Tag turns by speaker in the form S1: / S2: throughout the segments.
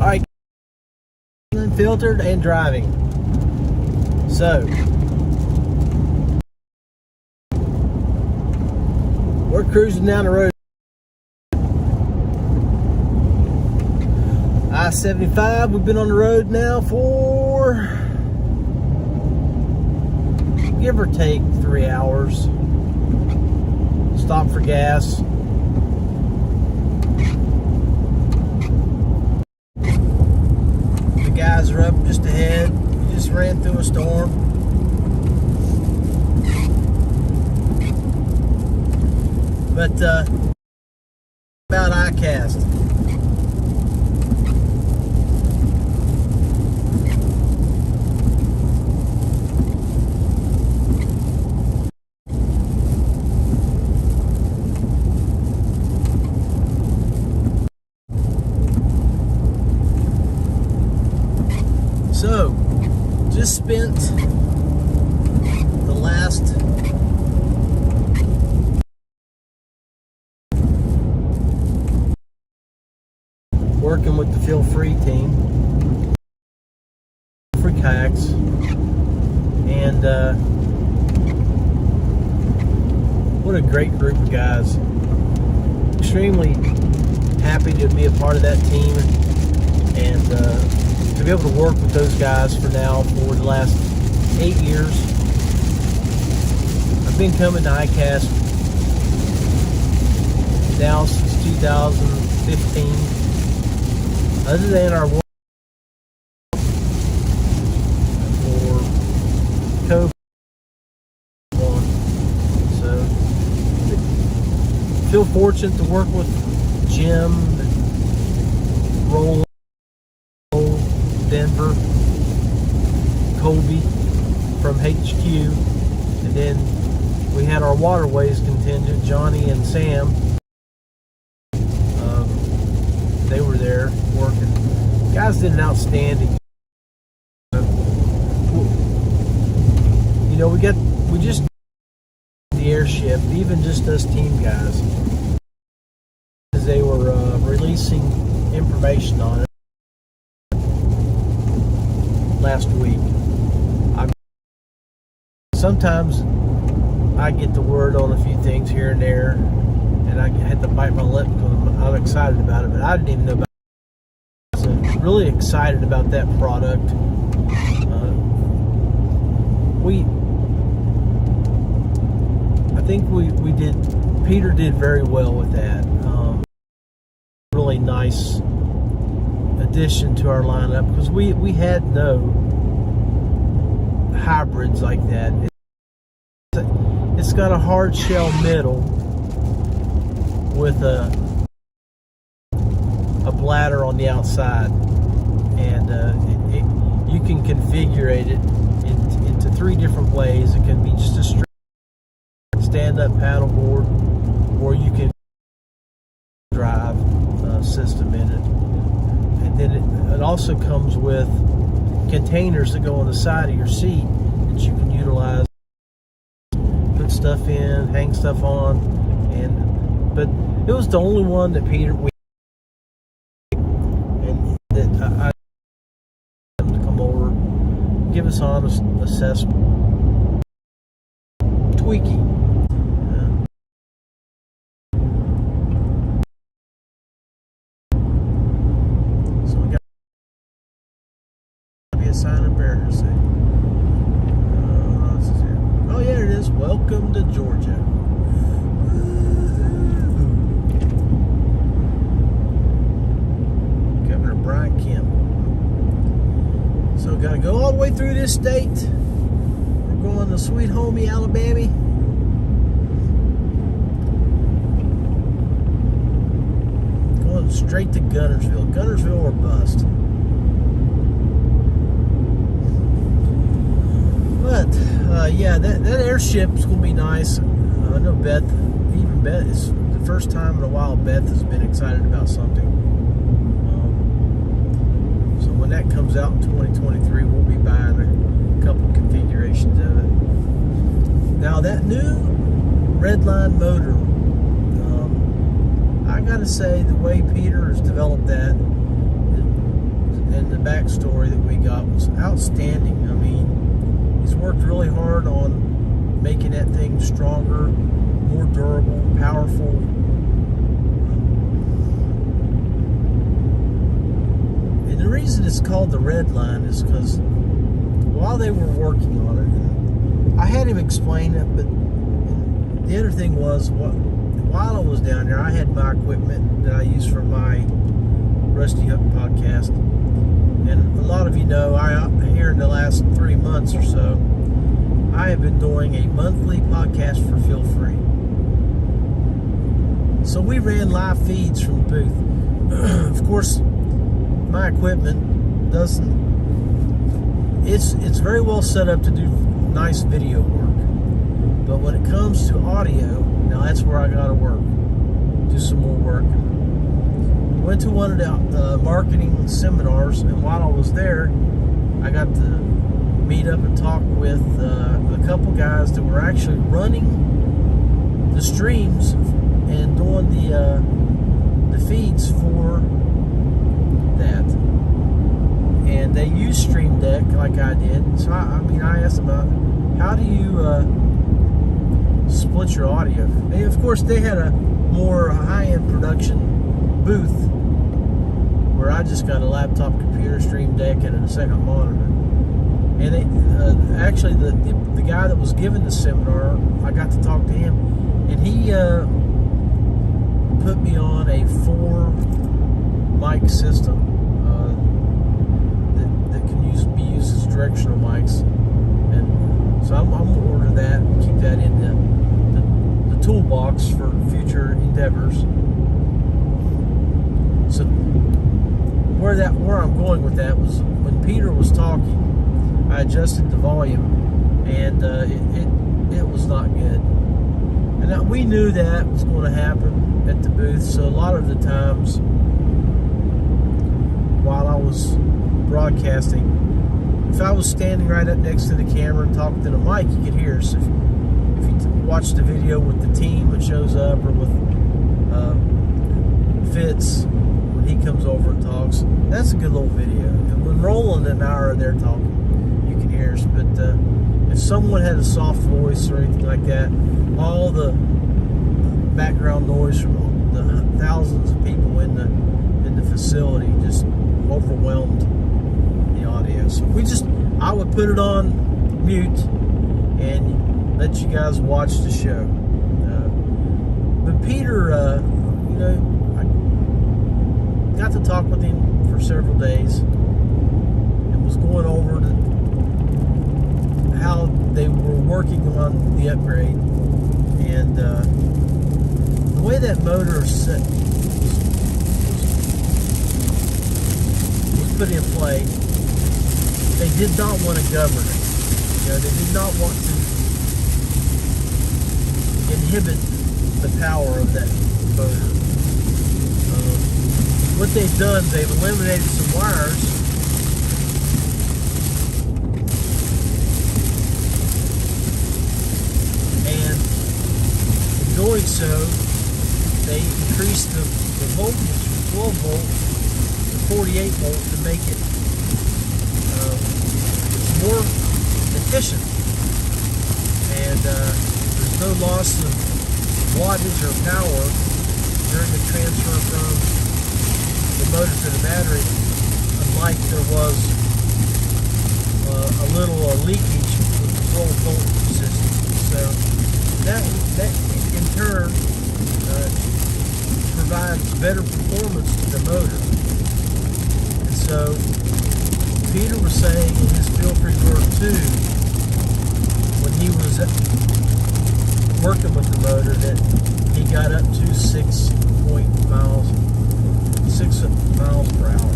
S1: Alright, unfiltered and driving. So, we're cruising down the road. I-75, we've been on the road now for, give or take, 3 hours. Stop for gas. The guys are up just ahead. We just ran through a storm. But about ICast. So, just spent the last working with the Feel Free team, Free Kayaks, and what a great group of guys. Extremely happy to be a part of that team, and to be able to work with those guys for the last 8 years. I've been coming to ICast now since 2015. Other than our work for COVID, so feel fortunate to work with Jim, Roland, Denver, Colby from HQ, and then we had our waterways contingent, Johnny and Sam. They were there working. Guys did an outstanding. You know, we just the airship, even just us team guys, as they were releasing information on it last week. Sometimes I get the word on a few things here and there, and I had to bite my lip because I'm excited about it, but I didn't even know about it. So really excited about that product. I think we did, Peter did very well with that. Really nice addition to our lineup, because we had no hybrids like that. It's got a hard shell middle with a bladder on the outside, and you can configure it into 3 different ways. It can be just a straight stand-up paddleboard, or you can drive system in it. And then it also comes with containers that go on the side of your seat that you can utilize, put stuff in, hang stuff on, but it was the only one that Peter and that I to come over, give us honest assessment, tweaking. So we got to be a sign of bearer. Oh yeah, it is. Welcome to Georgia. Brian Kemp. So got to go all the way through this state. We're going to sweet homey Alabama. Going straight to Guntersville. Guntersville or bust. But yeah, that airship's gonna be nice. I know Beth, it's the first time in a while Beth has been excited about something. So when that comes out in 2023, we'll be buying a couple configurations of it. Now that new Redline motor, I gotta say, the way Peter has developed that, was outstanding. I mean, he's worked really hard on making that thing stronger, more durable, powerful. And the reason it's called the red line is because while they were working on it, and I had him explain it, but the other thing was, while I was down there, I had my equipment that I use for my Rusty Hook podcast. And a lot of you know, here in the last 3 months or so, I have been doing a monthly podcast for Feel Free. So we ran live feeds from the booth. Of course, my equipment doesn't, it's very well set up to do nice video work. But when it comes to audio, now that's where I gotta work. Do some more work. Went to one of the marketing seminars, and while I was there, I got to meet up and talk with a couple guys that were actually running the streams and doing the feeds for that. And they use Stream Deck like I did. So I asked them about, how do you split your audio? And of course, they had a more high-end production booth where I just got a laptop computer, Stream Deck, and a second monitor. And they, actually, the guy that was giving the seminar, I got to talk to him, and he put me on a 4-mic system that can be used as directional mics. And so I'm going to order that and keep that in the toolbox for future endeavors. So where I'm going with that was, when Peter was talking, I adjusted the volume, and it was not good. And we knew that was going to happen at the booth. So a lot of the times while I was broadcasting, if I was standing right up next to the camera and talking to the mic, you could hear us. If you watch the video with the team that shows up, or with Fitz when he comes over and talks, that's a good little video. And when Roland and I are there talking, you can hear us. But if someone had a soft voice or anything like that, all the background noise from the thousands of people in the facility just overwhelmed the audio. So I would put it on mute and let you guys watch the show. But Peter, I got to talk with him for several days and was going over how they were working on the upgrade. And the way that motor was put in play, they did not want to govern it. They did not want to inhibit the power of that motor. What they've done, they've eliminated some wires, and in doing so, they increased the voltage from 12 volt to 48 volt to make it more efficient. And there's no loss of wattage or power during the transfer from the motor to the battery, unlike there was a little leakage with the 12 volt system. So that in turn provides better performance to the motor. And so Peter was saying in his Feel Free work too, when he was working with the motor, that he got up to 6 miles per hour.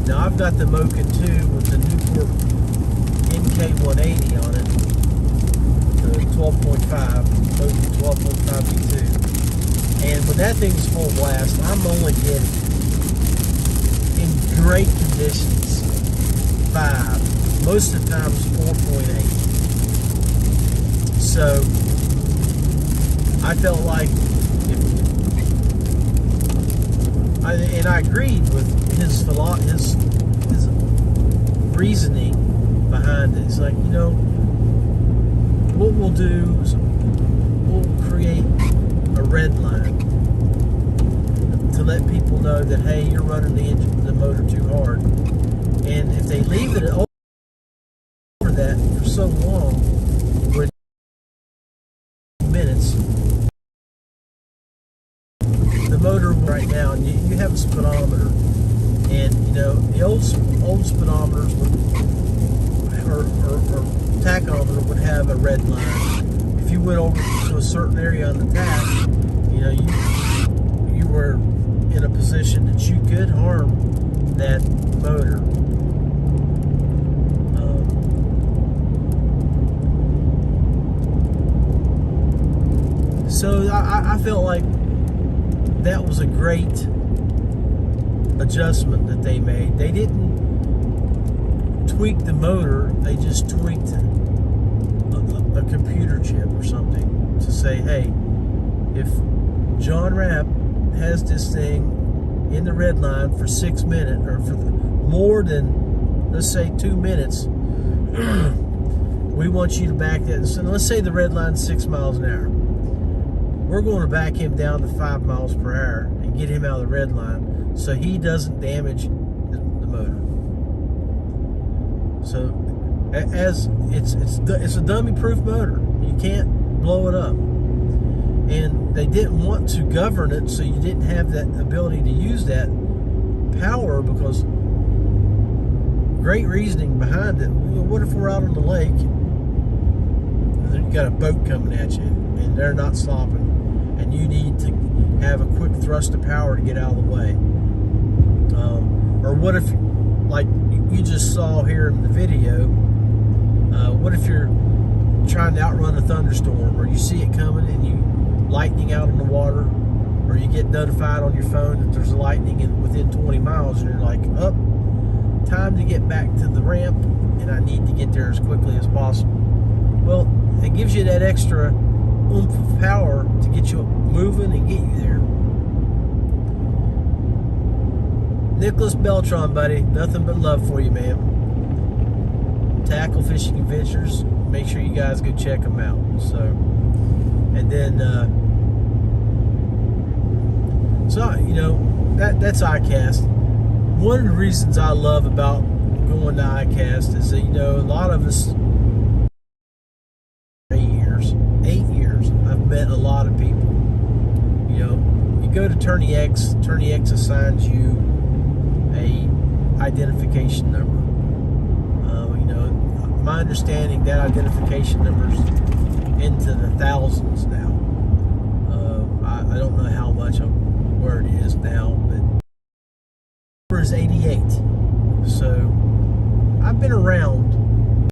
S1: Now I've got the Mocha 2 with the Newport MK180 on it, the 12.5, Mocha 12.5 V2. And when that thing's full blast, I'm only getting, in great conditions, 5. Most of the time it's 4.8. So I felt like, and I agreed with his reasoning behind it. It's like, what we'll do is we'll create a red line to let people know that, hey, you're running the motor too hard. And if they leave it over that for so long, for minutes, the motor right now, and you have a speedometer, and the old speedometers or tachometer would have a red line. If you went over to a certain area on the tach, you were in a position that you could harm that motor. So I felt like that was a great adjustment that they made. They didn't tweak the motor, they just tweaked a computer chip or something to say, hey, if John Rapp has this thing in the red line for 6 minutes, or for more than, let's say, 2 minutes, we want you to back that. So let's say the red line's 6 miles an hour. We're going to back him down to 5 miles per hour and get him out of the red line so he doesn't damage the motor. So, as it's a dummy-proof motor. You can't blow it up. And they didn't want to govern it so you didn't have that ability to use that power, because great reasoning behind it. What if we're out on the lake and you got a boat coming at you and they're not stopping, and you need to have a quick thrust of power to get out of the way? Or what if, like you just saw here in the video, what if you're trying to outrun a thunderstorm, or you see it coming and you lightning out on the water, or you get notified on your phone that there's lightning within 20 miles, and you're like, time to get back to the ramp, and I need to get there as quickly as possible. Well, it gives you that extra oomph of power to get you moving and get you there. Nicholas Beltran, buddy, nothing but love for you, man. Tackle Fishing Adventures, make sure you guys go check them out. So, and then, that's ICast. One of the reasons I love about going to ICast is that, a lot of us, 8 years, I've met a lot of people. You go to Attorney X assigns you a identification number. My understanding, that identification number's into the thousands now. I don't know how much where it is now, but the number is 88. So I've been around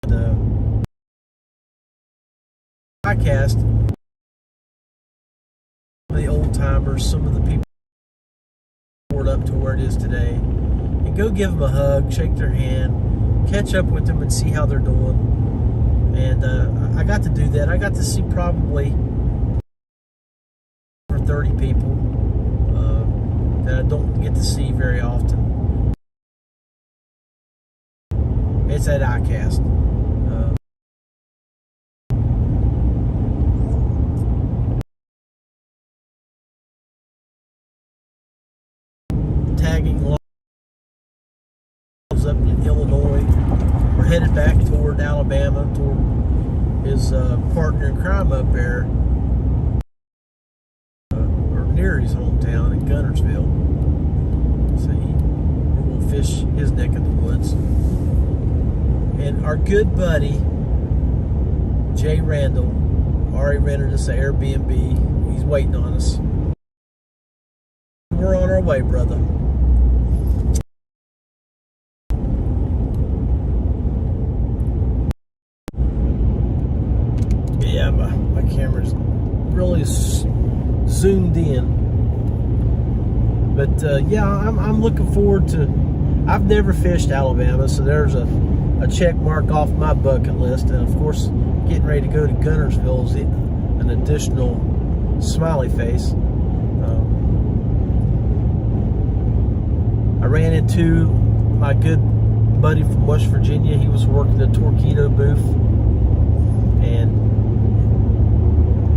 S1: the ICast, the old timers, some of the people up to where it is today, and go give them a hug, shake their hand, catch up with them and see how they're doing. And I got to do that. I got to see probably 30 people that I don't get to see very often. It's at ICast. Tagging logs up in Illinois. We're headed back toward Alabama, toward his partner in crime up there, or near his hometown in Guntersville. So we're going to fish his neck of the woods. And our good buddy Jay Randall already rented us an Airbnb. He's waiting on us. We're on our way, brother. Yeah, my camera's really zoomed in. But yeah, I'm looking forward to. I've never fished Alabama, so there's a check mark off my bucket list. And of course, getting ready to go to Guntersville is an additional smiley face. I ran into my good buddy from West Virginia, he was working the Torpedo booth, and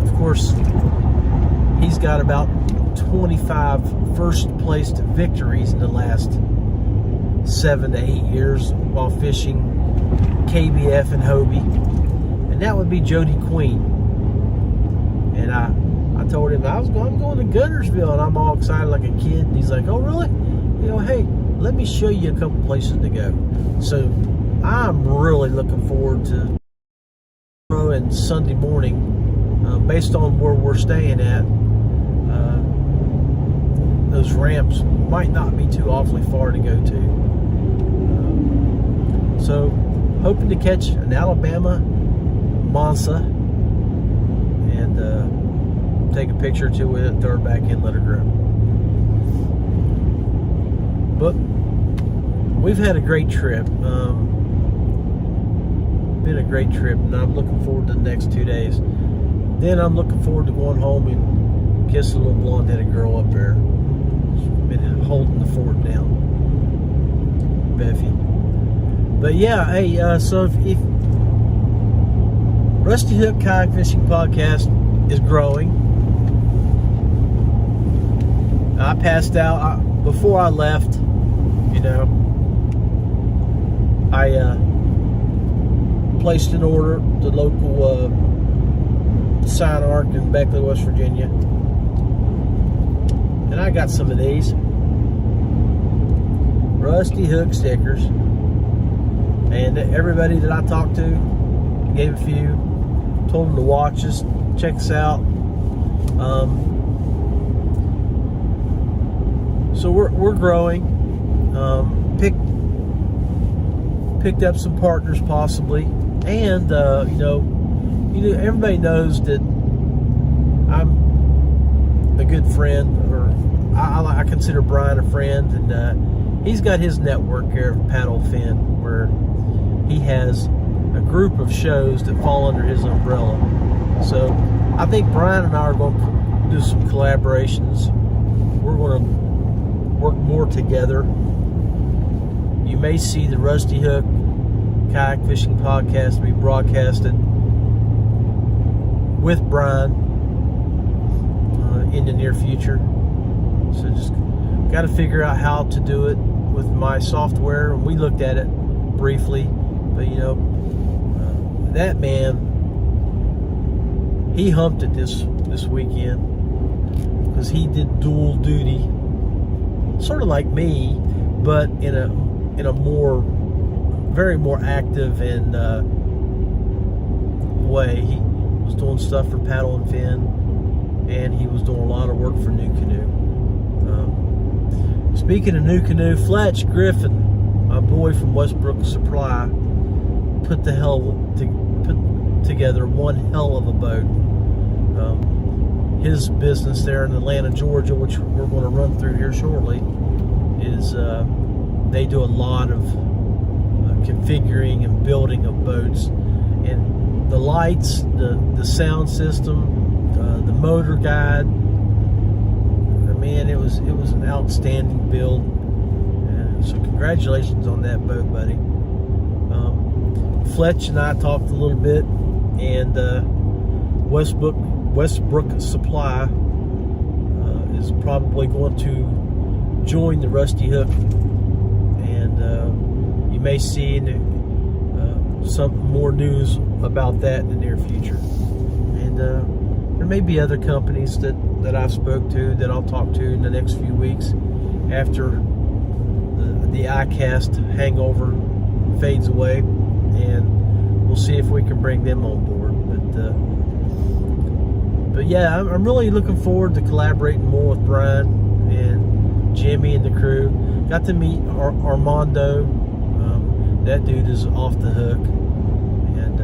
S1: of course he's got about 25 first place victories in the last 7 to 8 years while fishing KBF and Hobie, and that would be Jody Queen. And I told him I'm going to Guntersville, and I'm all excited like a kid, and he's like, oh really? Hey, let me show you a couple places to go. So I'm really looking forward to tomorrow and Sunday morning, based on where we're staying at. Those ramps might not be too awfully far to go to. So hoping to catch an Alabama Mansa and take a picture or two with it, throw her back in, let her grow. But we've had a great trip. Been a great trip, and I'm looking forward to the next 2 days. Then I'm looking forward to going home and kissing a little blonde-headed girl up there. Been holding the fort down, Beffy. But yeah, hey, so if Rusty Hook Kayak Fishing Podcast is growing. I passed out before I left. I placed an order at the local Sign Arc in Beckley, West Virginia, and I got some of these Rusty Hook stickers. And everybody that I talked to, gave a few, told them to watch us, check us out. So we're growing. Picked up some partners possibly, and everybody knows that I'm a good friend, or I consider Brian a friend, and he's got his network here at Paddle Fin, where he has a group of shows that fall under his umbrella. So I think Brian and I are going to do some collaborations. We're going to work more together. You may see the Rusty Hook Kayak Fishing Podcast be broadcasted with Brian in the near future. So just got to figure out how to do it with my software. We looked at it briefly, but that man, he humped it this weekend because he did dual duty, sort of like me, but in a very more active and way. He was doing stuff for Paddle and Fin, and he was doing a lot of work for New Canoe. Speaking of New Canoe, Fletch Griffin, my boy from Westbrook Supply, put together one hell of a boat. His business there in Atlanta, Georgia, which we're going to run through here shortly, is they do a lot of configuring and building of boats, and the lights, the sound system, the motor guide. Man, it was an outstanding build. So congratulations on that boat, buddy. Fletch and I talked a little bit, and Westbrook Supply is probably going to join the Rusty Hook, and you may see some more news about that in the near future. And there may be other companies that I've spoke to that I'll talk to in the next few weeks after the ICast hangover fades away, and we'll see if we can bring them on board. But yeah, I'm really looking forward to collaborating more with Brian and Jimmy and the crew. Got to meet Armando. That dude is off the hook, and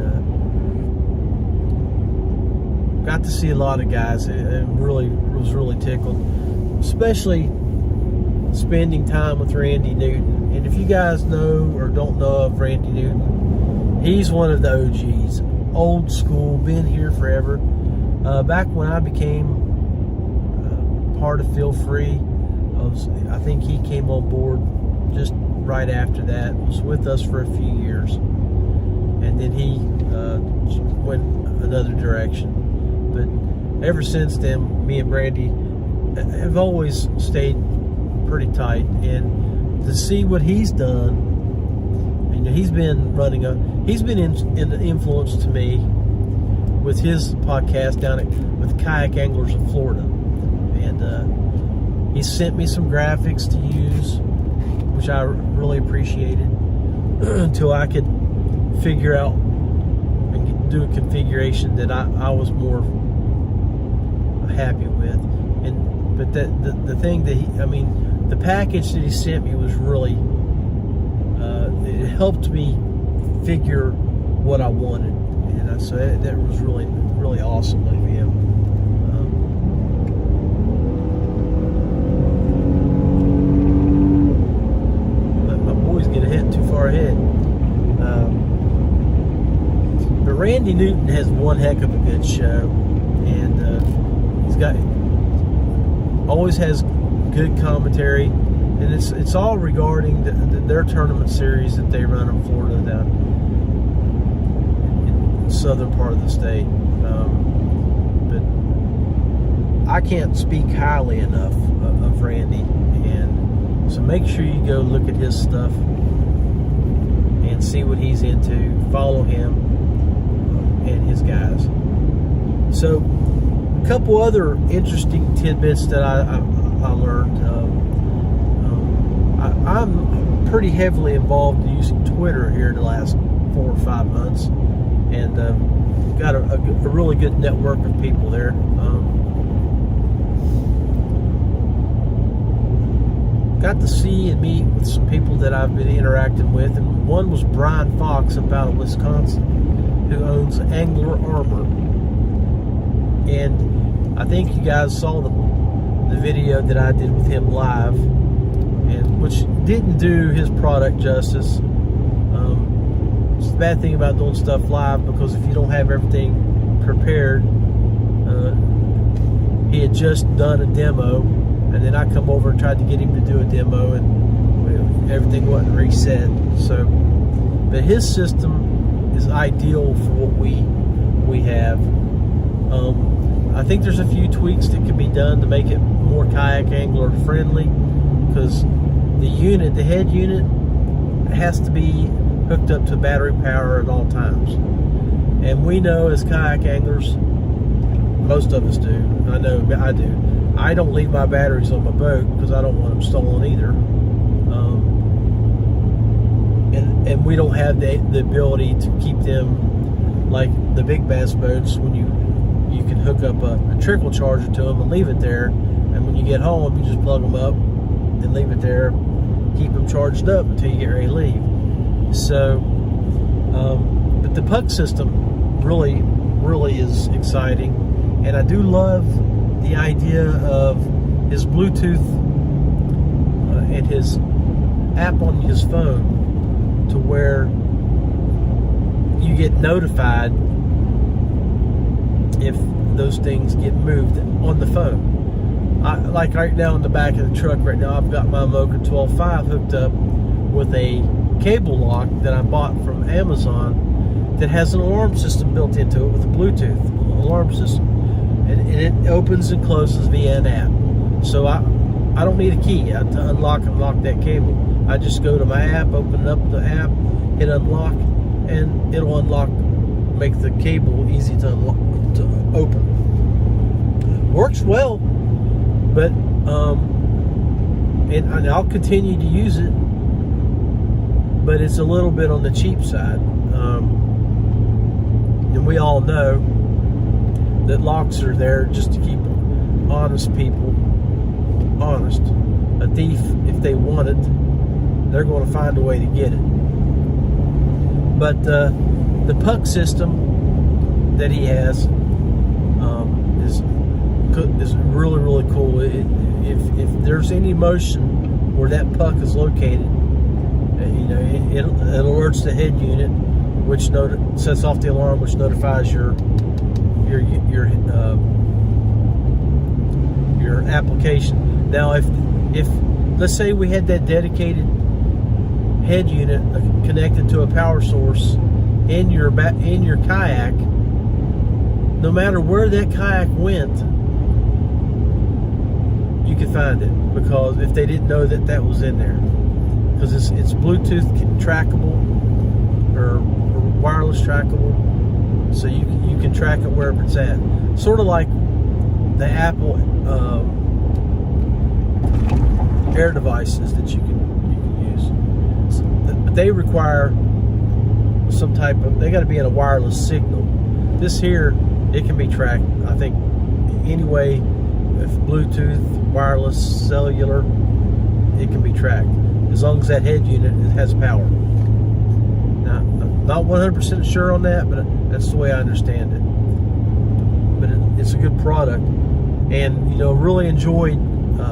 S1: got to see a lot of guys, and was really tickled, especially spending time with Randy Newton. And if you guys know or don't know of Randy Newton, he's one of the OGs, old school, been here forever. Back when I became part of Feel Free, I think he came on board just right after that, was with us for a few years, and then he went another direction. But ever since then, me and Brandy have always stayed pretty tight, and to see what he's done, he's been an influence to me with his podcast with Kayak Anglers of Florida, and he sent me some graphics to use, which I really appreciated, until I could figure out and do a configuration that I was more happy with. But the thing that the package that he sent me was really, it helped me figure what I wanted, and so that was really, really awesome of him. But my boys get ahead too far ahead. But Randy Newton has one heck of a good show, and he's always has good commentary, and it's all regarding their tournament series that they run in Florida, down in the southern part of the state. But I can't speak highly enough of Randy, and so make sure you go look at his stuff and see what he's into. Follow him and his guys. So a couple other interesting tidbits that I learned. I'm pretty heavily involved in using Twitter here the last 4 or 5 months, and got a really good network of people there. Got to see and meet with some people that I've been interacting with, and one was Brian Fox up out of Wisconsin, who owns Angler Armor. And I think you guys saw the video that I did with him live, and which didn't do his product justice. It's the bad thing about doing stuff live, because if you don't have everything prepared, he had just done a demo, and then I come over and tried to get him to do a demo, and everything wasn't reset. So, but his system is ideal for what we have. I think there's a few tweaks that can be done to make it more kayak angler friendly, because the head unit has to be hooked up to battery power at all times. And we know as kayak anglers, most of us do, I know I do, I don't leave my batteries on my boat because I don't want them stolen either. And we don't have the ability to keep them like the big bass boats, when you can hook up a trickle charger to them and leave it there, and when you get home you just plug them up and leave it there, keep them charged up until you get ready to leave. So but the puck system really is exciting, and I do love the idea of his Bluetooth and his app on his phone, to where you get notified if those things get moved on the phone. Like right now in the back of the truck right now, I've got my Mocha 12.5 hooked up with a cable lock that I bought from Amazon that has an alarm system built into it with a Bluetooth alarm system, and it opens and closes via an app. So I don't need a key to unlock and lock that cable. I just go to my app, open up the app, hit unlock, and it'll unlock, make the cable easy to unlock, to open. Works well, but and I'll continue to use it, but it's a little bit on the cheap side. And we all know that locks are there just to keep honest people honest. A thief, if they want it, they're going to find a way to get it. But the puck system that he has is really, really cool. If there's any motion where that puck is located, it alerts the head unit, which sets off the alarm, which notifies your application. Now, if let's say we had that dedicated head unit connected to a power source in your kayak, no matter where that kayak went, you could find it, because if they didn't know that was in there, because it's Bluetooth trackable or wireless trackable, so you can track it wherever it's at. Sort of like the Apple Air devices that you can use, but they require some type of, they got to be in a wireless signal. This here, it can be tracked, I think, anyway, with Bluetooth, wireless, cellular, it can be tracked, as long as that head unit has power. Now, I'm not 100% sure on that, but that's the way I understand it. But it's a good product, and really enjoyed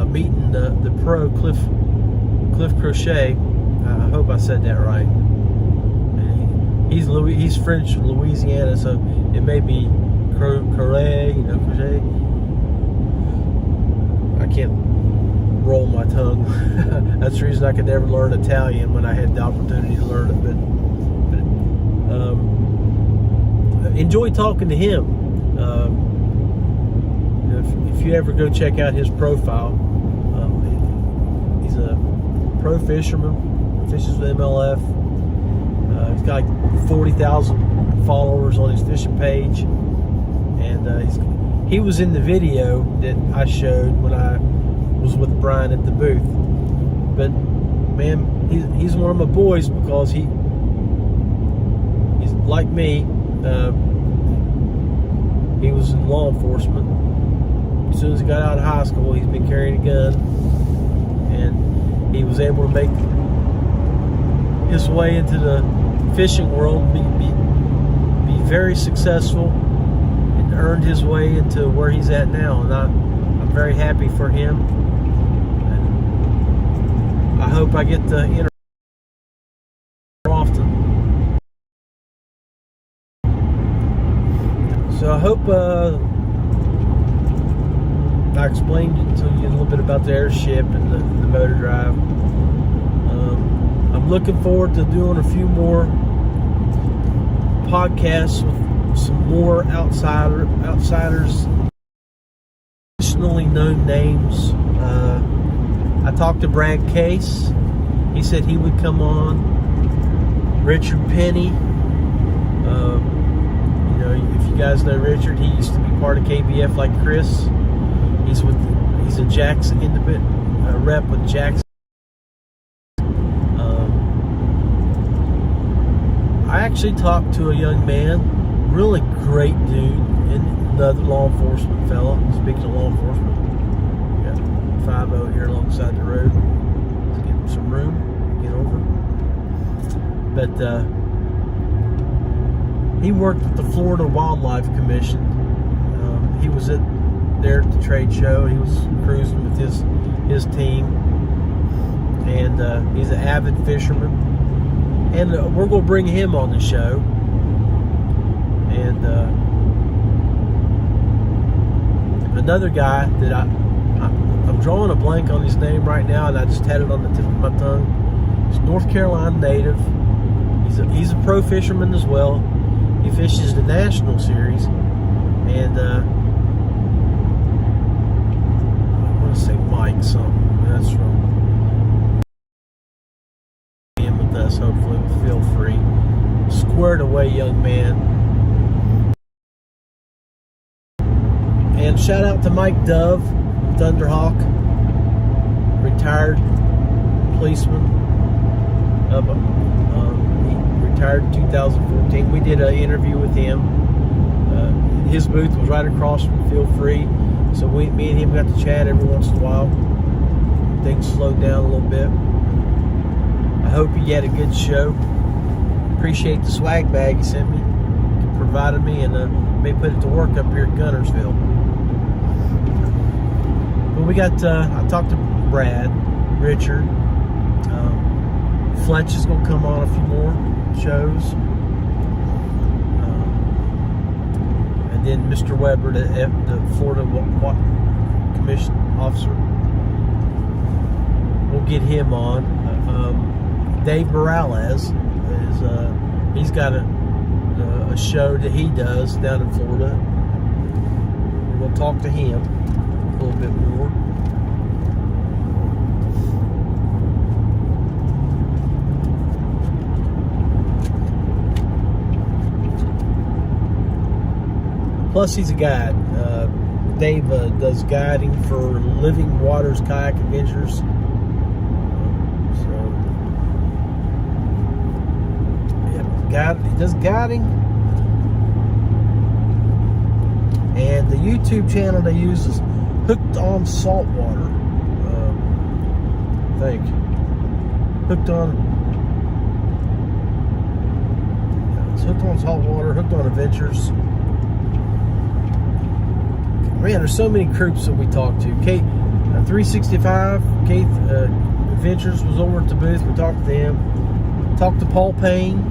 S1: meeting the pro Cliff Crochet. I hope I said that right. He's French from Louisiana, so it may be crochet. I can't roll my tongue. That's the reason I could never learn Italian when I had the opportunity to learn it. But enjoyed talking to him. If you ever go check out his profile, he's a pro fisherman, fishes with MLF. He's got like 40,000 followers on his fishing page, and he was in the video that I showed when I was with Brian at the booth. But man, he's one of my boys, because he's like me. He was in law enforcement. As soon as he got out of high school, he's been carrying a gun, and he was able to make his way into the fishing world, be very successful, and earned his way into where he's at now. And I'm very happy for him. And I hope I get to interact often. So I hope I explained to you a little bit about the airship and the motor drive. I'm looking forward to doing a few more podcasts with some more outsiders, traditionally known names. I talked to Brad Case. He said he would come on. Richard Penny. If you guys know Richard, he used to be part of KBF like Chris. He's a Jackson independent rep with Jackson. I actually talked to a young man, really great dude, and another law enforcement fella. Speaking of law enforcement, we got 5-0 here alongside the road. Let's give him some room, get over. But he worked with the Florida Wildlife Commission. He was there at the trade show. He was cruising with his team, and he's an avid fisherman. And we're going to bring him on the show. And another guy that I'm drawing a blank on his name right now, and I just had it on the tip of my tongue. He's a North Carolina native. He's a pro fisherman as well. He fishes the National Series, and I want to say Mike something. That's wrong. With us, hopefully, feel free. Squared away, young man. And shout out to Mike Dove, Thunderhawk, retired policeman. He retired in 2014. We did an interview with him. His booth was right across from Feel Free, so me and him got to chat every once in a while. Things slowed down a little bit. I hope you had a good show. Appreciate the swag bag you sent me, provided me, and may put it to work up here at Gunnersville. But we got, I talked to Brad, Richard. Fletch is going to come on a few more shows. And then Mr. Weber, the Florida Commission officer. We'll get him on. Dave Morales is he's got a show that he does down in Florida. We're going to talk to him a little bit more. Plus, he's a guide. Dave does guiding for Living Waters Kayak Adventures. He does guiding. And the YouTube channel they use is Hooked on Saltwater. I think. Hooked on Saltwater, Hooked on Adventures. Man, there's so many groups that we talked to. Kate 365, Kate Adventures was over at the booth. We talked to them. Talked to Paul Payne.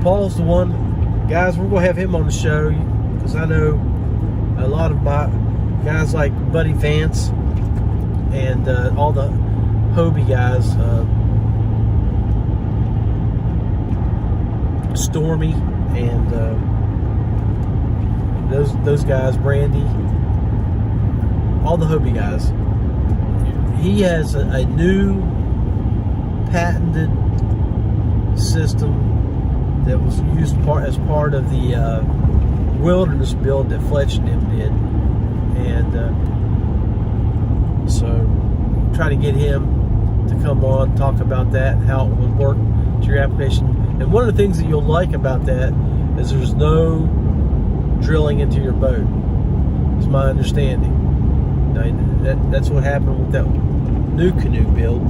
S1: Paul's the one. Guys, we're going to have him on the show because I know a lot of my guys like Buddy Vance and all the Hobie guys. Stormy and those guys, Brandy. All the Hobie guys. He has a new patented system that was used as part of the wilderness build that Fletch and him did. And so try to get him to come on, talk about that, how it would work to your application. And one of the things that you'll like about that is there's no drilling into your boat, is my understanding. That's what happened with that new canoe build.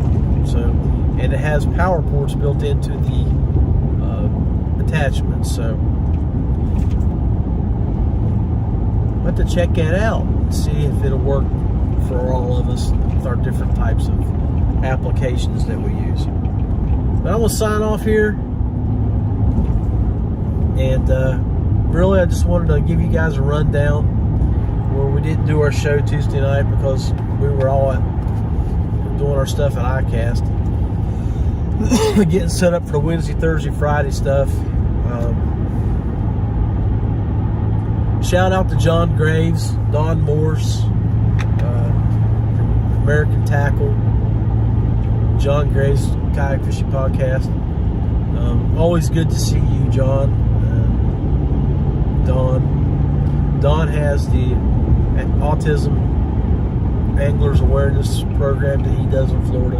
S1: So, and it has power ports built into the attachments. So, I'll have to check that out and see if it'll work for all of us with our different types of applications that we use. But I'm gonna sign off here, and really, I just wanted to give you guys a rundown. Where we didn't do our show Tuesday night because we were all doing our stuff at ICast, getting set up for the Wednesday, Thursday, Friday stuff. Shout out to John Graves, Don Morse, American Tackle, John Graves Kayak Fishing Podcast. Always good to see you, John. Don has the Autism Anglers Awareness Program that he does in Florida,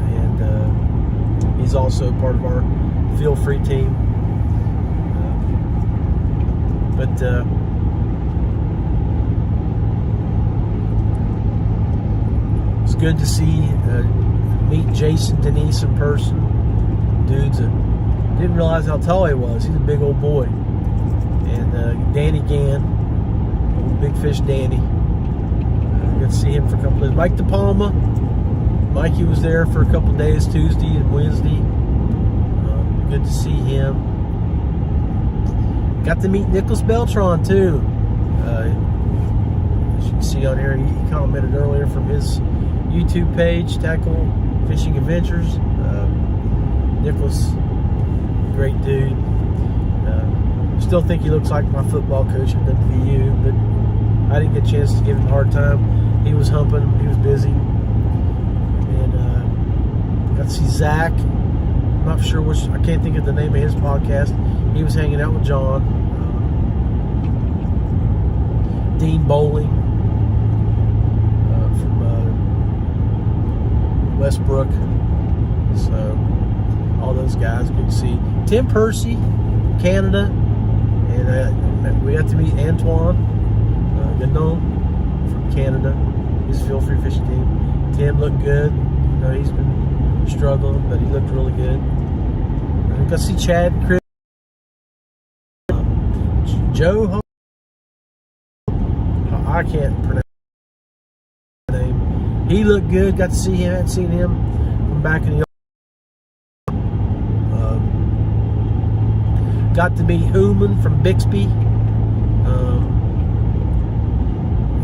S1: and he's also part of our Feel Free team. But it's good to meet Jason Denise in person. Dude's didn't realize how tall he was. He's a big old boy. And Danny Gann, Big Fish Danny. Got to see him for a couple days. Mike DePalma. Mikey was there for a couple days, Tuesday and Wednesday. Good to see him. Got to meet Nicholas Beltran too. As you can see on here, he commented earlier from his YouTube page, Tackle Fishing Adventures. Nicholas, great dude. Still think he looks like my football coach at WVU, but I didn't get a chance to give him a hard time. He was humping, he was busy. And got to see Zach. I'm not sure which, I can't think of the name of his podcast. He was hanging out with John. Dean Bowling from Westbrook. So, all those guys, good to see. Tim Percy, Canada. And we got to meet Antoine Ganon from Canada. His Feel Free Fishing team. Tim looked good. You know, he's been struggling, but he looked really good. We got to see Chad and Chris. Joe. I can't pronounce his name. He looked good. Got to see him. I hadn't seen him from back in the. Got to meet Hooman from Bixby.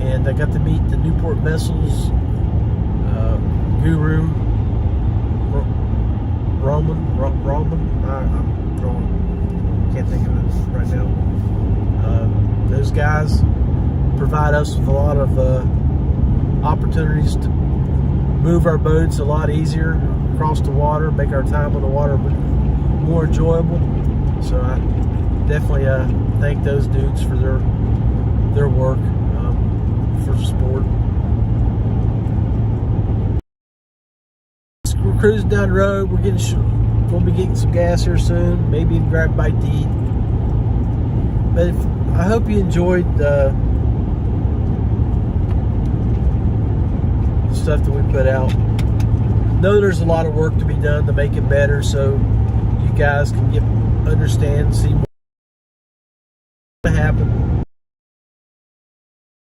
S1: And I got to meet the Newport Vessels guru, Roman. I can't think of it right now. Those guys provide us with a lot of opportunities to move our boats a lot easier across the water, make our time on the water more enjoyable. So I definitely thank those dudes for their work for the sport. We're cruising down the road. We'll be getting some gas here soon. Maybe even grab a bite to eat. But I hope you enjoyed the stuff that we put out. Know there's a lot of work to be done to make it better, so you guys can understand, see what happened.